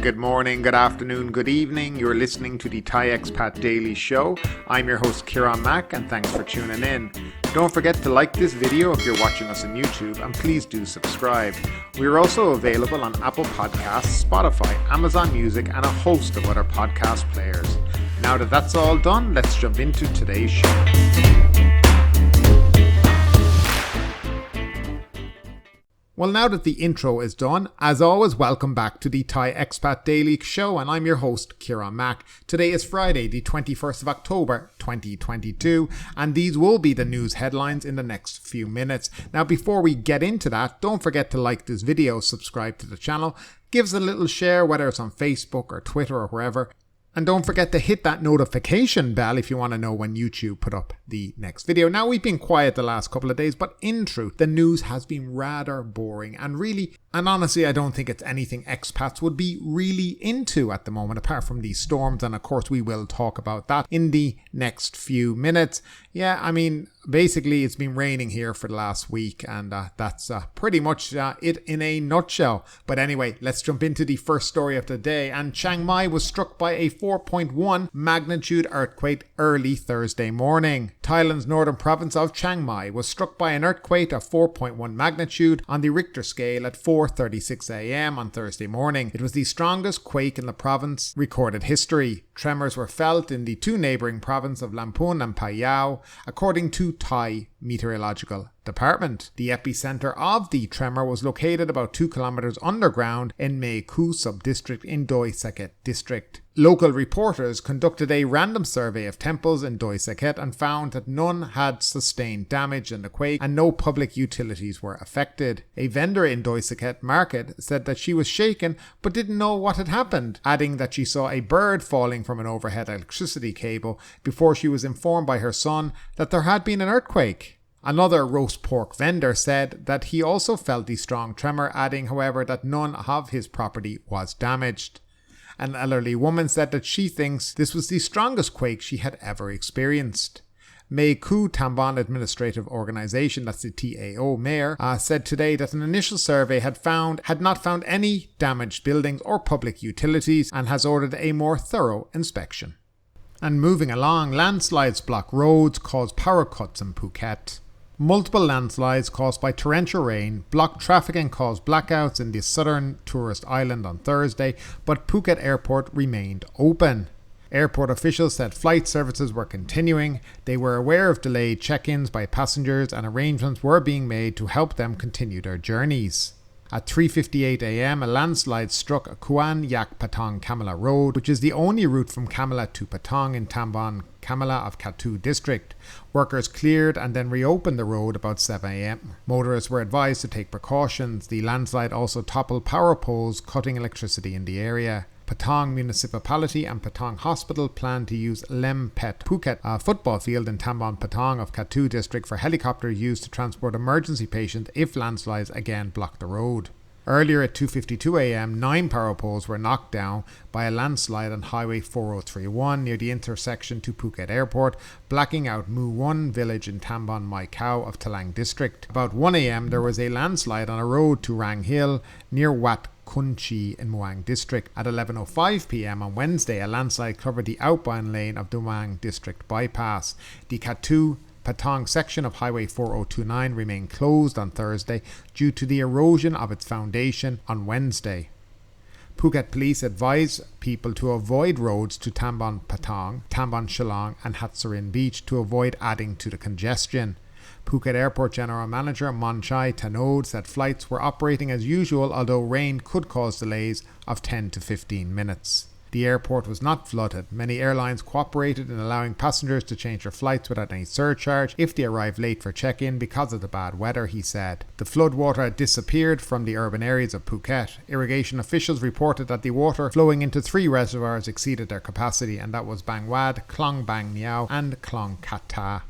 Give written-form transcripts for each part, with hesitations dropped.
good morning, good afternoon, good evening. You're listening to the Thai Expat Daily Show. I'm your host Kieran Mack and thanks for tuning in. Don't forget to like this video if you're watching us on YouTube and please do subscribe. We're also available on Apple Podcasts, Spotify, Amazon Music and a host of other podcast players. Now that that's all done, let's jump into today's show. Well, now that the intro is done, as always, welcome back to the Thai Expat Daily Show, and I'm your host, Kieran Mack. Today is Friday, the 21st of October, 2022, and these will be the news headlines in the next few minutes. Now, before we get into that, don't forget to like this video, subscribe to the channel, give us a little share, whether it's on Facebook or Twitter or wherever. And don't forget to hit that notification bell if you want to know when YouTube put up the next video. Now, we've been quiet the last couple of days, but in truth, the news has been rather boring. And honestly, I don't think it's anything expats would be really into at the moment, apart from these storms. And of course, we will talk about that in the next few minutes. Yeah, I mean, basically, it's been raining here for the last week, and that's pretty much it in a nutshell. But anyway, let's jump into the first story of the day. And Chiang Mai was struck by a 4.1 magnitude earthquake early Thursday morning. Thailand's northern province of Chiang Mai was struck by an earthquake of 4.1 magnitude on the Richter scale at 4:36 a.m. on Thursday morning. It was the strongest quake in the province recorded history. Tremors were felt in the two neighbouring provinces of Lamphun and Phayao, according to Thai Meteorological Department. The epicenter of the tremor was located about 2 kilometers underground in Mae Khu sub-district in Doi Saket district. Local reporters conducted a random survey of temples in Doi Saket and found that none had sustained damage in the quake and no public utilities were affected. A vendor in Doi Saket market said that she was shaken but didn't know what had happened, adding that she saw a bird falling from an overhead electricity cable before she was informed by her son that there had been an earthquake. Another roast pork vendor said that he also felt the strong tremor, adding, however, that none of his property was damaged. An elderly woman said that she thinks this was the strongest quake she had ever experienced. Mae Khu Tamban Administrative Organization, that's the TAO mayor, said today that an initial survey had not found any damaged buildings or public utilities and has ordered a more thorough inspection. And moving along, landslides block roads, cause power cuts in Phuket. Multiple landslides caused by torrential rain blocked traffic and caused blackouts in the southern tourist island on Thursday, but Phuket Airport remained open. Airport officials said flight services were continuing. They were aware of delayed check-ins by passengers and arrangements were being made to help them continue their journeys. At 3:58 a.m, a landslide struck Kuan Yak Patong Kamala Road, which is the only route from Kamala to Patong in Tamban Kamala of Kathu district. Workers cleared and then reopened the road about 7 a.m. Motorists were advised to take precautions. The landslide also toppled power poles, cutting electricity in the area. Patong Municipality and Patong Hospital plan to use Lempet Phuket, a football field in Tamban Patong of Kathu district, for helicopter use to transport emergency patients if landslides again block the road. Earlier at 2:52 a.m, 9 power poles were knocked down by a landslide on Highway 4031 near the intersection to Phuket Airport, blacking out Mu 1 village in Tamban Mai Khao of Talang district. About 1 a.m, there was a landslide on a road to Rang Hill near Wat Kunchi in Muang district. At 11:05 p.m. on Wednesday, a landslide covered the outbound lane of the Muang district bypass. The Kathu Patong section of Highway 4029 remained closed on Thursday due to the erosion of its foundation on Wednesday. Phuket police advised people to avoid roads to Tamban Patong, Tamban Shillong and Hatsarin Beach to avoid adding to the congestion. Phuket Airport General Manager Monchai Tanod said flights were operating as usual, although rain could cause delays of 10 to 15 minutes. The airport was not flooded. Many airlines cooperated in allowing passengers to change their flights without any surcharge if they arrived late for check-in because of the bad weather, he said. The flood water had disappeared from the urban areas of Phuket. Irrigation officials reported that the water flowing into 3 reservoirs exceeded their capacity, and that was Bang Wad, Klong Bang Niao and Klong Kat Ta.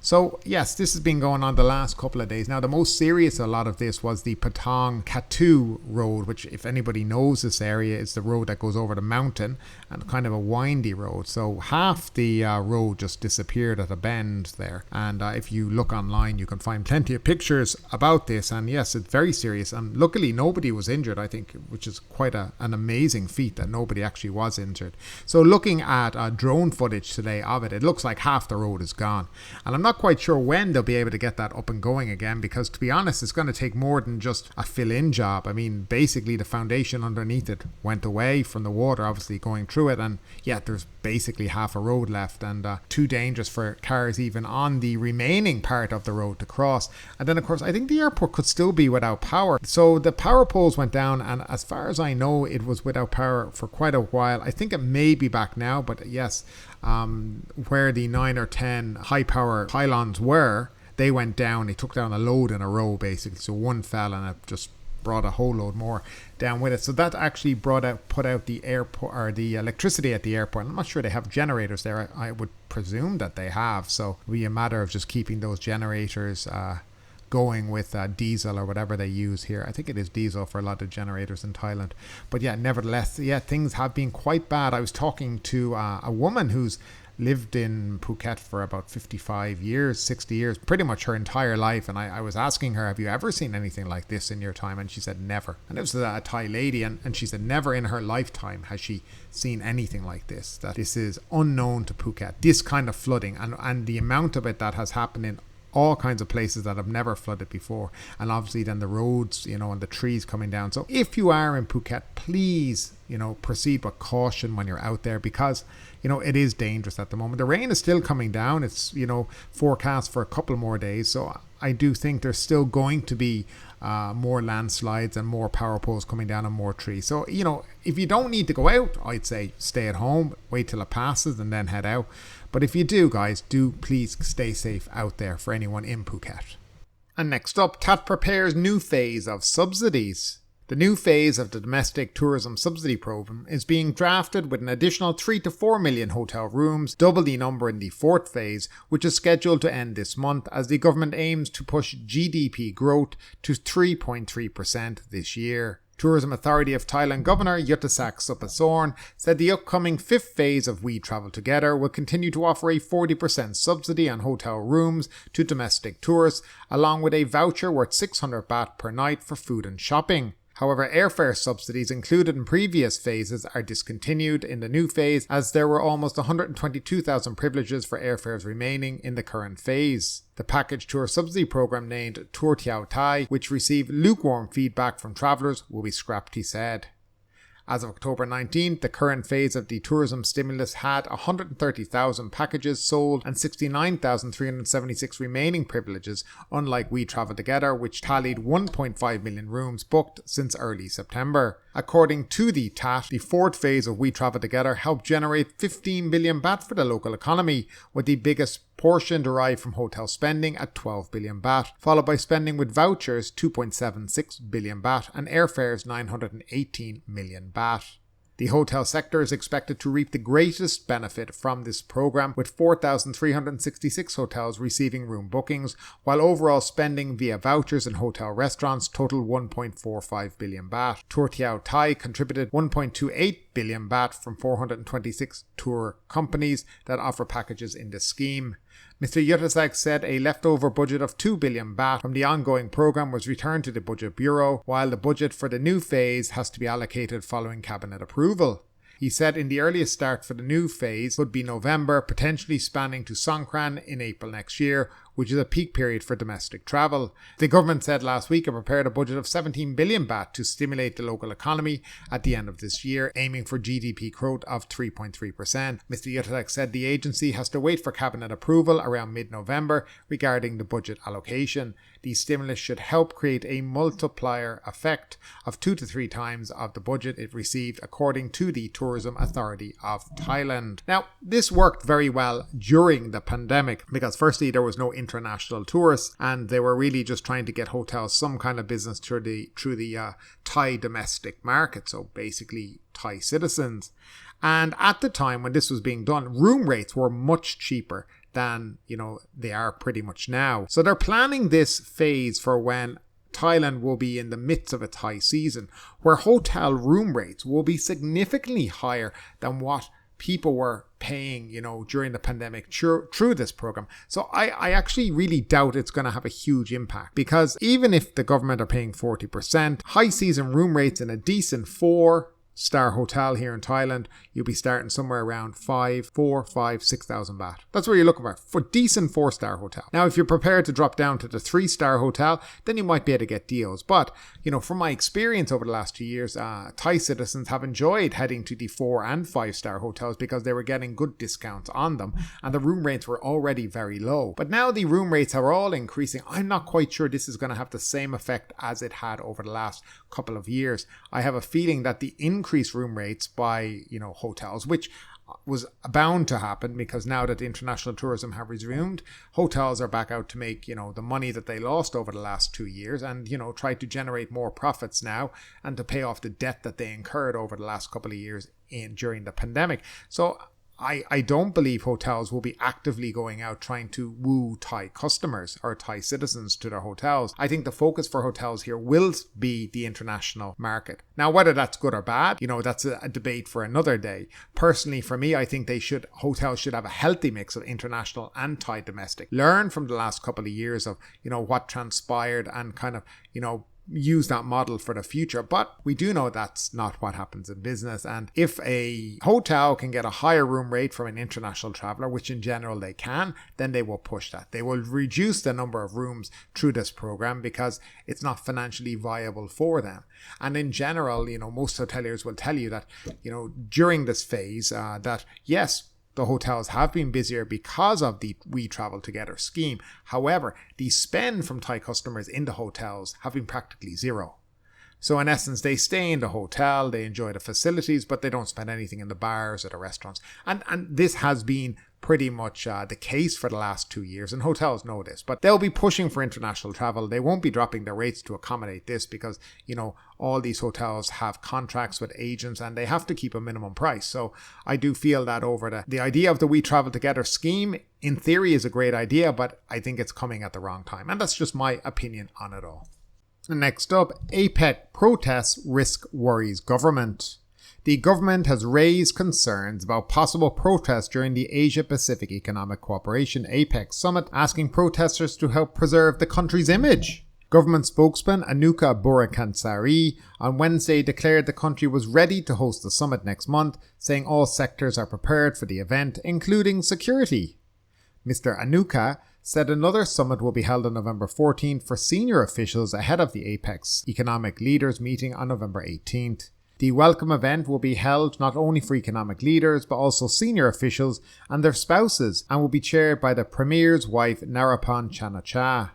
So yes, this has been going on the last couple of days. Now the most serious a lot of this was the Patong Katu road, which if anybody knows this area, is the road that goes over the mountain and kind of a windy road. So half the road just disappeared at a bend there. And if you look online, you can find plenty of pictures about this. And yes, it's very serious. And luckily nobody was injured, I think, which is quite an amazing feat that nobody actually was injured. So looking at drone footage today of it, it looks like half the road is gone. And I'm not quite sure when they'll be able to get that up and going again, because to be honest, it's going to take more than just a fill-in job. I mean, basically the foundation underneath it went away from the water obviously going through it, and yeah, there's basically half a road left and too dangerous for cars even on the remaining part of the road to cross. And then of course I think the airport could still be without power. So the power poles went down, and as far as I know it was without power for quite a while. I think it may be back now, but yes, where the 9 or 10 high power pylons were, they went down. They took down a load in a row basically, so one fell and it just brought a whole load more down with it. So that actually put out the airport, or the electricity at the airport. I'm not sure they have generators there. I would presume that they have, so it'll be a matter of just keeping those generators going with diesel or whatever they use here. I think it is diesel for a lot of generators in Thailand. But yeah, nevertheless, yeah, things have been quite bad. I was talking to a woman who's lived in Phuket for about 55 years, 60 years, pretty much her entire life. And I was asking her, have you ever seen anything like this in your time? And she said never. And it was a Thai lady, and she said never in her lifetime has she seen anything like this. That this is unknown to Phuket, this kind of flooding, and the amount of it that has happened in all kinds of places that have never flooded before. And obviously then the roads, and the trees coming down. So if you are in Phuket, please, proceed with caution when you're out there, because it is dangerous at the moment. The rain is still coming down. It's forecast for a couple more days, so I do think there's still going to be more landslides and more power poles coming down and more trees. So if you don't need to go out, I'd say stay at home, wait till it passes and then head out. But if you do, guys, do please stay safe out there for anyone in Phuket. And next up, TAT prepares new phase of subsidies. The new phase of the domestic tourism subsidy program is being drafted with an additional 3 to 4 million hotel rooms, double the number in the fourth phase, which is scheduled to end this month as the government aims to push GDP growth to 3.3% this year. Tourism Authority of Thailand Governor Yuttasak Supasorn said the upcoming fifth phase of We Travel Together will continue to offer a 40% subsidy on hotel rooms to domestic tourists, along with a voucher worth 600 baht per night for food and shopping. However, airfare subsidies included in previous phases are discontinued in the new phase, as there were almost 122,000 privileges for airfares remaining in the current phase. The package tour subsidy program named Torrential Thai, which received lukewarm feedback from travellers, will be scrapped, he said. As of October 19th, the current phase of the tourism stimulus had 130,000 packages sold and 69,376 remaining privileges, unlike We Travel Together, which tallied 1.5 million rooms booked since early September. According to the TAT, the fourth phase of We Travel Together helped generate 15 billion baht for the local economy, with the biggest portion derived from hotel spending at 12 billion baht, followed by spending with vouchers 2.76 billion baht and airfares 918 million baht. The hotel sector is expected to reap the greatest benefit from this program, with 4,366 hotels receiving room bookings, while overall spending via vouchers and hotel restaurants totaled 1.45 billion baht. Torrential Thai contributed 1.28 billion baht from 426 tour companies that offer packages in the scheme. Mr. Yuttasak said a leftover budget of 2 billion baht from the ongoing program was returned to the Budget Bureau, while the budget for the new phase has to be allocated following cabinet approval. He said in the earliest start for the new phase could be November, potentially spanning to Songkran in April next year, which is a peak period for domestic travel. The government said last week it prepared a budget of 17 billion baht to stimulate the local economy at the end of this year, aiming for GDP growth of 3.3%. Mr. Yuttasak said the agency has to wait for cabinet approval around mid-November regarding the budget allocation. The stimulus should help create a multiplier effect of 2 to 3 times of the budget it received, according to the Tourism Authority of Thailand. Now, this worked very well during the pandemic because firstly there was no international tourists, and they were really just trying to get hotels some kind of business through the Thai domestic market, so basically Thai citizens. And at the time when this was being done, room rates were much cheaper than, they are pretty much now. So they're planning this phase for when Thailand will be in the midst of its high season, where hotel room rates will be significantly higher than what people were paying, during the pandemic through this program. So I actually really doubt it's going to have a huge impact, because even if the government are paying 40%, high season room rates in a decent 4-star hotel here in Thailand, you'll be starting somewhere around 6,000 baht. That's what you're looking for decent 4-star hotel. Now, if you're prepared to drop down to the 3-star hotel, then you might be able to get deals. But, from my experience over the last 2 years, Thai citizens have enjoyed heading to the 4 and 5-star hotels because they were getting good discounts on them and the room rates were already very low. But now the room rates are all increasing. I'm not quite sure this is going to have the same effect as it had over the last couple of years. I have a feeling that the increased room rates by, hotels, which was bound to happen because now that international tourism have resumed, hotels are back out to make, the money that they lost over the last 2 years and, try to generate more profits now and to pay off the debt that they incurred over the last couple of years during the pandemic. So I don't believe hotels will be actively going out trying to woo Thai customers or Thai citizens to their hotels. I think the focus for hotels here will be the international market. Now, whether that's good or bad, that's a debate for another day. Personally, for me, I think hotels should have a healthy mix of international and Thai domestic. Learn from the last couple of years of, what transpired and kind of, use that model for the future. But we do know that's not what happens in business. And if a hotel can get a higher room rate from an international traveler, which in general they can, then they will push that. They will reduce the number of rooms through this program because it's not financially viable for them. And in general, most hoteliers will tell you that, during this phase, that yes, the hotels have been busier because of the We Travel Together scheme. However, the spend from Thai customers in the hotels have been practically zero. So in essence, they stay in the hotel, they enjoy the facilities, but they don't spend anything in the bars or the restaurants. And this has been pretty much the case for the last 2 years, and hotels know this. But they'll be pushing for international travel. They won't be dropping their rates to accommodate this because, all these hotels have contracts with agents and they have to keep a minimum price. So I do feel that over the idea of the We Travel Together scheme, in theory, is a great idea, but I think it's coming at the wrong time. And that's just my opinion on it all. Next up, APEC protests risk worries government. The government has raised concerns about possible protests during the Asia-Pacific Economic Cooperation APEC summit, asking protesters to help preserve the country's image. Government spokesman Anuka Burakansari on Wednesday declared the country was ready to host the summit next month, saying all sectors are prepared for the event, including security. Mr. Anuka said another summit will be held on November 14th for senior officials ahead of the APEC's economic leaders meeting on November 18th. The welcome event will be held not only for economic leaders but also senior officials and their spouses, and will be chaired by the Premier's wife Narapan Chanacha.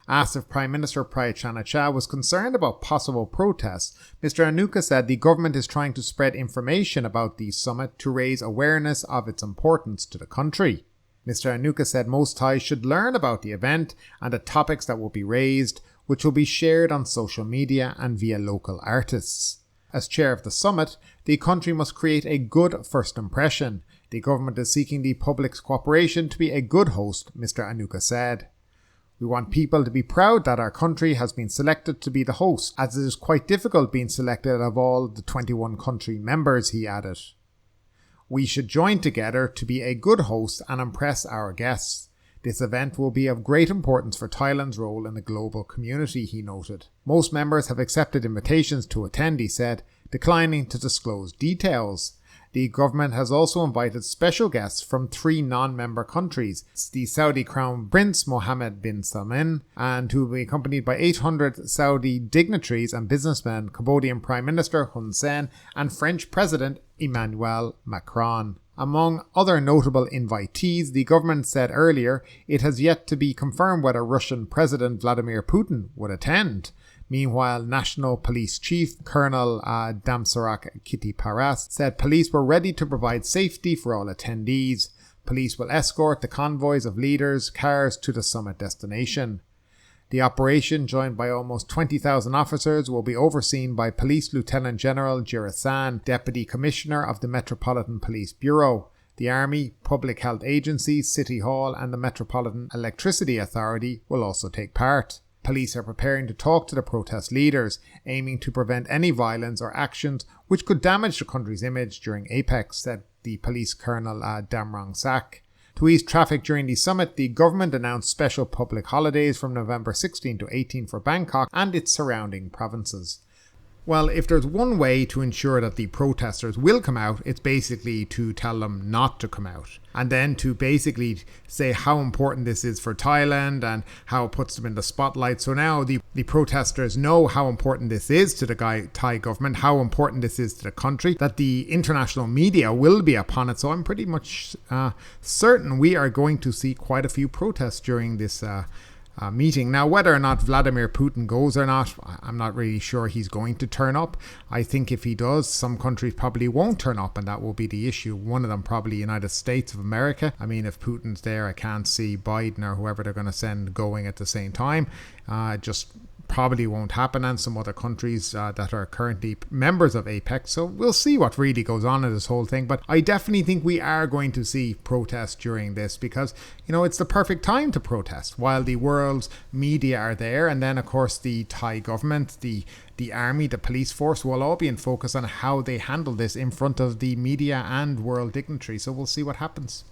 Asked if Prime Minister Prayut Chan-o-cha was concerned about possible protests, Mr. Anuka said the government is trying to spread information about the summit to raise awareness of its importance to the country. Mr. Anuka said most Thais should learn about the event and the topics that will be raised, which will be shared on social media and via local artists. As chair of the summit, the country must create a good first impression. The government is seeking the public's cooperation to be a good host, Mr. Anuka said. We want people to be proud that our country has been selected to be the host, as it is quite difficult being selected of all the 21 country members, he added. We should join together to be a good host and impress our guests. This event will be of great importance for Thailand's role in the global community, he noted. Most members have accepted invitations to attend, he said, declining to disclose details. The government has also invited special guests from 3 non-member countries, the Saudi Crown Prince Mohammed bin Salman, and who will be accompanied by 800 Saudi dignitaries and businessmen, Cambodian Prime Minister Hun Sen, and French President Emmanuel Macron. Among other notable invitees, the government said earlier it has yet to be confirmed whether Russian President Vladimir Putin would attend. Meanwhile, National Police Chief Colonel Damsarak Kittiparas said police were ready to provide safety for all attendees. Police will escort the convoys of leaders' cars to the summit destination. The operation, joined by almost 20,000 officers, will be overseen by Police Lieutenant General Jirasan, Deputy Commissioner of the Metropolitan Police Bureau. The Army, public health agencies, City Hall and the Metropolitan Electricity Authority will also take part. Police are preparing to talk to the protest leaders, aiming to prevent any violence or actions which could damage the country's image during APEC, said the police colonel Damrong Sak. To ease traffic during the summit, the government announced special public holidays from November 16 to 18 for Bangkok and its surrounding provinces. Well, if there's one way to ensure that the protesters will come out, it's basically to tell them not to come out. And then to basically say how important this is for Thailand and how it puts them in the spotlight. So now the protesters know how important this is to the Thai government, how important this is to the country, that the international media will be upon it. So I'm pretty much certain we are going to see quite a few protests during this meeting. Now, whether or not Vladimir Putin goes or not, I'm not really sure he's going to turn up. I think if he does, some countries probably won't turn up, and that will be the issue. One of them probably United States of America. I mean, if Putin's there, I can't see Biden or whoever they're going to send going at the same time. Just probably won't happen, and some other countries that are currently members of APEC. So we'll see what really goes on in this whole thing. But I definitely think we are going to see protests during this because, you know, it's the perfect time to protest while the world's media are there. And then, of course, the Thai government, the army, the police force will all be in focus on how they handle this in front of the media and world dignitaries. So we'll see what happens.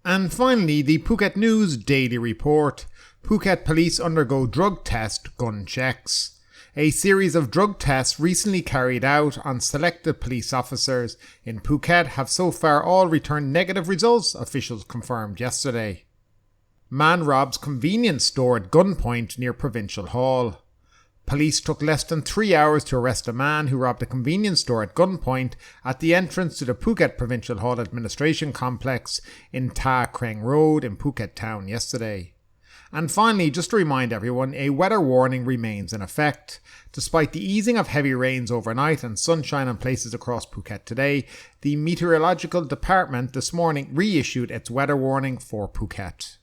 And finally, the Phuket News Daily Report. Phuket police undergo drug test, gun checks. A series of drug tests recently carried out on selected police officers in Phuket have so far all returned negative results, officials confirmed yesterday. Man robs convenience store at gunpoint near Provincial Hall. Police took less than 3 hours to arrest a man who robbed a convenience store at gunpoint at the entrance to the Phuket Provincial Hall Administration Complex in Ta Kreng Road in Phuket town yesterday. And finally, just to remind everyone, a weather warning remains in effect. Despite the easing of heavy rains overnight and sunshine in places across Phuket today, the Meteorological Department this morning reissued its weather warning for Phuket.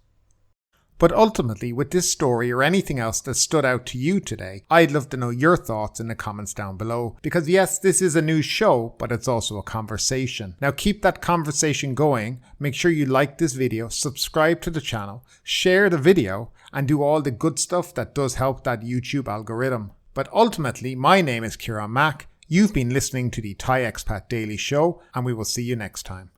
But ultimately, with this story or anything else that stood out to you today, I'd love to know your thoughts in the comments down below. Because yes, this is a news show, but it's also a conversation. Now keep that conversation going. Make sure you like this video, subscribe to the channel, share the video, and do all the good stuff that does help that YouTube algorithm. But ultimately, my name is Kieran Mack. You've been listening to the Thai Expat Daily Show, and we will see you next time.